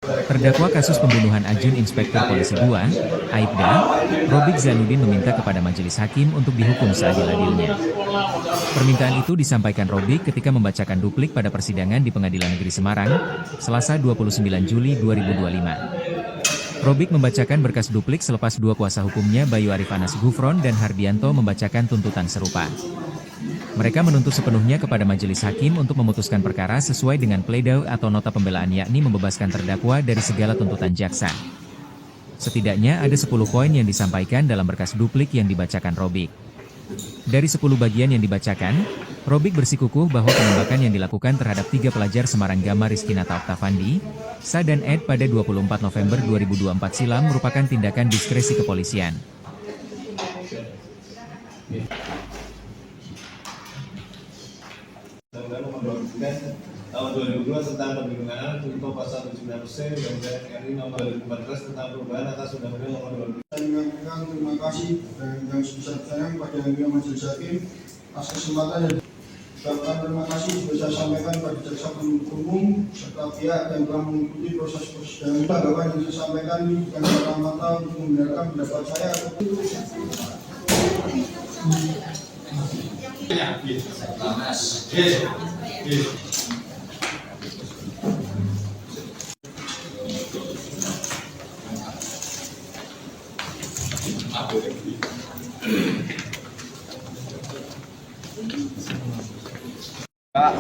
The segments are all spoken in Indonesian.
Terdakwa kasus pembunuhan Ajun Inspektur Polisi 2, Aibda, Robik Zainuddin meminta kepada majelis hakim untuk dihukum seadil-adilnya. Permintaan itu disampaikan Robik ketika membacakan duplik pada persidangan di Pengadilan Negeri Semarang, Selasa 29 Juli 2025. Robik membacakan berkas duplik selepas dua kuasa hukumnya Bayu Arif Anas Gufron dan Hardianto membacakan tuntutan serupa. Mereka menuntut sepenuhnya kepada majelis hakim untuk memutuskan perkara sesuai dengan pledoi atau nota pembelaan, yakni membebaskan terdakwa dari segala tuntutan jaksa. Setidaknya ada 10 poin yang disampaikan dalam berkas duplik yang dibacakan Robik. Dari 10 bagian yang dibacakan, Robik bersikukuh bahwa penembakan yang dilakukan terhadap 3 pelajar Semarang Gama Rizky Nata Oktavandi, Sa dan Ed pada 24 November 2024 silam merupakan tindakan diskresi kepolisian. Nomor 29 tahun 2002 tentang perlindungan anak junto pasal 79 Undang-Undang RI nomor 2014 tentang perubahan atas Undang-Undang nomor 20. Saya menyampaikan terima kasih yang sebesar-besarnya kepada Yang Mulia Majelis Hakim atas kesempatan yang diberikan. Terima kasih juga saya sampaikan pada jaksa penuntut umum serta pihak yang telah mengikuti proses persidangan. Bahwa yang saya sampaikan ini bukan semata-mata untuk membenarkan pendapat saya.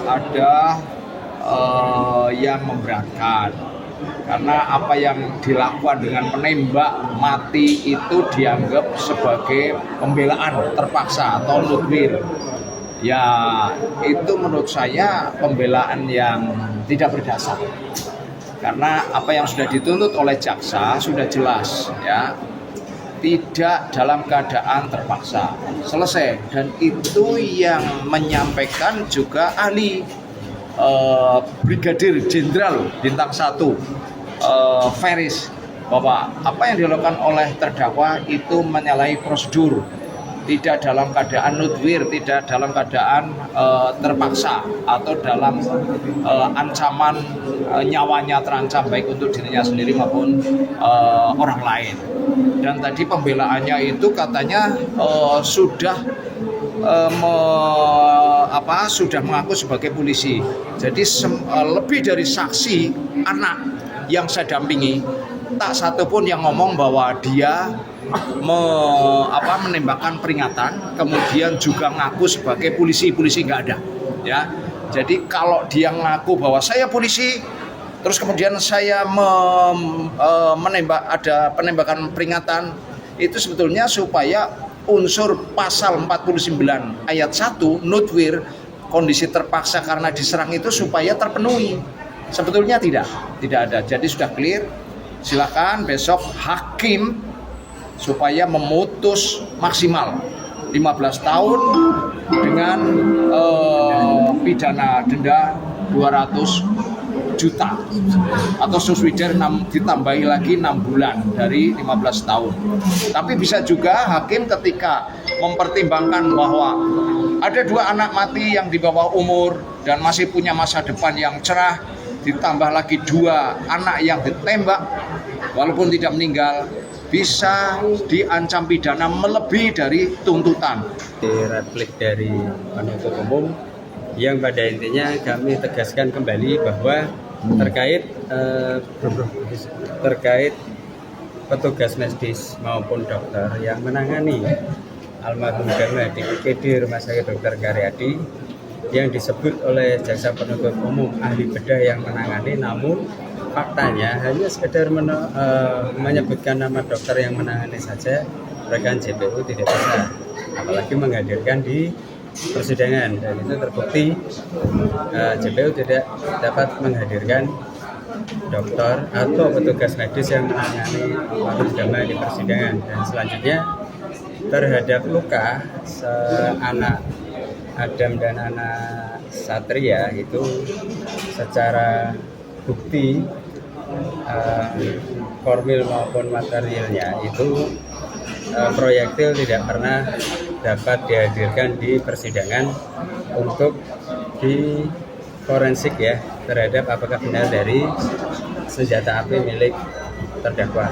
Ada yang memberatkan karena apa yang dilakukan dengan menembak mati itu dianggap sebagai pembelaan terpaksa atau nutwir. Ya, itu menurut saya pembelaan yang tidak berdasar. Karena apa yang sudah dituntut oleh jaksa sudah jelas, ya. Tidak dalam keadaan terpaksa. Selesai. Dan itu yang menyampaikan juga ahli Brigadir Jenderal Bintang 1 Feris, bahwa apa yang dilakukan oleh terdakwa itu menyalahi prosedur, tidak dalam keadaan nutwir, tidak dalam keadaan terpaksa atau dalam ancaman nyawanya terancam baik untuk dirinya sendiri maupun orang lain. Dan tadi pembelaannya itu katanya sudah mengaku sebagai polisi. Jadi lebih dari saksi anak yang saya dampingi, tak satu pun yang ngomong bahwa dia menembakkan peringatan, kemudian juga ngaku sebagai polisi nggak ada, ya. Jadi kalau dia ngaku bahwa saya polisi, terus kemudian saya menembak, ada penembakan peringatan, itu sebetulnya supaya unsur pasal 49 ayat 1 nutwir, kondisi terpaksa karena diserang itu supaya terpenuhi. Sebetulnya tidak ada. Jadi sudah clear. Silakan besok hakim supaya memutus maksimal 15 tahun dengan pidana denda 200 juta atau subsidiar ditambahi lagi 6 bulan dari 15 tahun. Tapi bisa juga hakim ketika mempertimbangkan bahwa ada 2 anak mati yang di bawah umur dan masih punya masa depan yang cerah, ditambah lagi 2 anak yang ditembak walaupun tidak meninggal, bisa diancam pidana melebihi dari tuntutan. Replik dari penuntut umum yang pada intinya kami tegaskan kembali bahwa terkait petugas medis maupun dokter yang menangani almarhum Gama di UGD Rumah Sakit Dr. Karyadi yang disebut oleh jaksa penuntut umum ahli bedah yang menangani, namun faktanya hanya sekedar menyebutkan nama dokter yang menangani saja, rekan JPU tidak bisa, apalagi menghadirkan di persidangan, dan itu terbukti JPU tidak dapat menghadirkan dokter atau petugas medis yang menangani almarhum Gama di persidangan. Dan selanjutnya terhadap luka anak Adam dan anak Satria itu secara bukti formil maupun materialnya itu proyektil tidak pernah dapat dihadirkan di persidangan untuk di forensik, ya, terhadap apakah benar dari senjata api milik terdakwa.